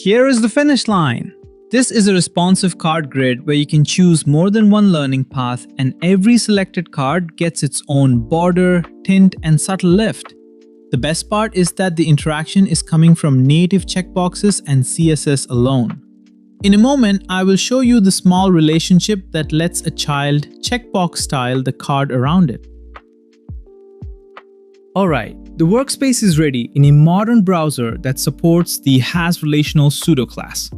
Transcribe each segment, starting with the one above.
Here is the finish line. This is a responsive card grid where you can choose more than one learning path, and every selected card gets its own border, tint, and subtle lift. The best part is that the interaction is coming from native checkboxes and CSS alone. In a moment, I will show you the small relationship that lets a child checkbox style the card around it. Alright, the workspace is ready in a modern browser that supports the has relational pseudo-class.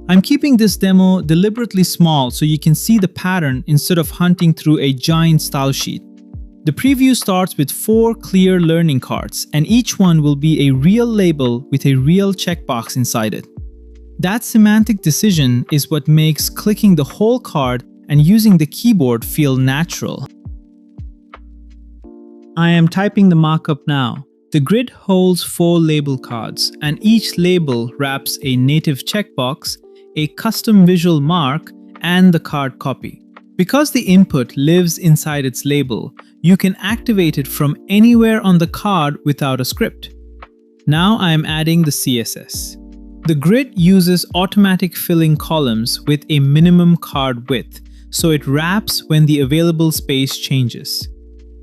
I'm keeping this demo deliberately small so you can see the pattern instead of hunting through a giant style sheet. The preview starts with 4 clear learning cards, and each one will be a real label with a real checkbox inside it. That semantic decision is what makes clicking the whole card and using the keyboard feel natural. I am typing the markup now. The grid holds 4 label cards, and each label wraps a native checkbox, a custom visual mark, and the card copy. Because the input lives inside its label, you can activate it from anywhere on the card without a script. Now I am adding the CSS. The grid uses automatic filling columns with a minimum card width, so it wraps when the available space changes.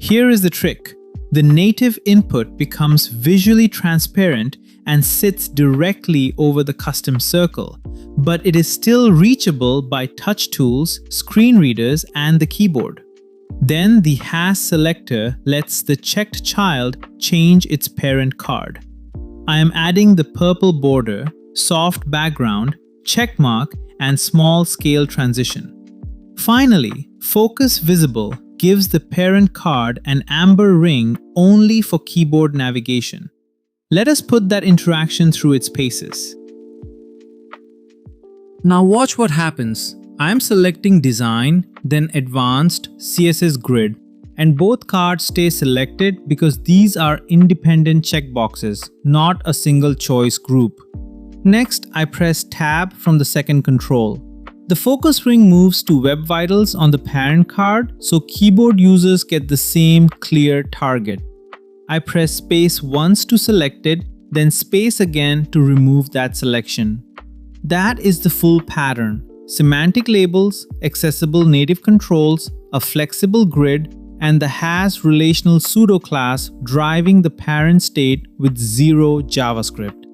Here is the trick. The native input becomes visually transparent and sits directly over the custom circle, but it is still reachable by touch tools, screen readers, and the keyboard. Then the has selector lets the checked child change its parent card. I am adding the purple border, soft background, checkmark, and small scale transition. Finally, focus visible gives the parent card an amber ring only for keyboard navigation. Let us put that interaction through its paces. Now watch what happens. I am selecting Design, then Advanced CSS Grid, and both cards stay selected because these are independent checkboxes, not a single choice group. Next, I press Tab from the second control. The focus ring moves to Web Vitals on the parent card, so keyboard users get the same clear target. I press space once to select it, then space again to remove that selection. That is the full pattern. Semantic labels, accessible native controls, a flexible grid, and the has relational pseudo-class driving the parent state with zero JavaScript.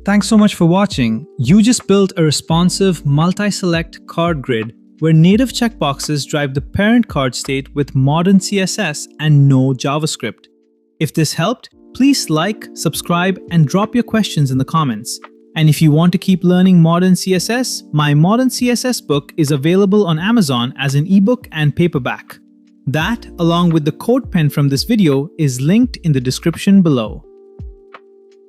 Thanks so much for watching. You just built a responsive multi-select card grid where native checkboxes drive the parent card state with modern CSS and no JavaScript. If this helped, please like, subscribe, and drop your questions in the comments. And if you want to keep learning modern CSS, my Modern CSS book is available on Amazon as an ebook and paperback. That, along with the code pen from this video, is linked in the description below.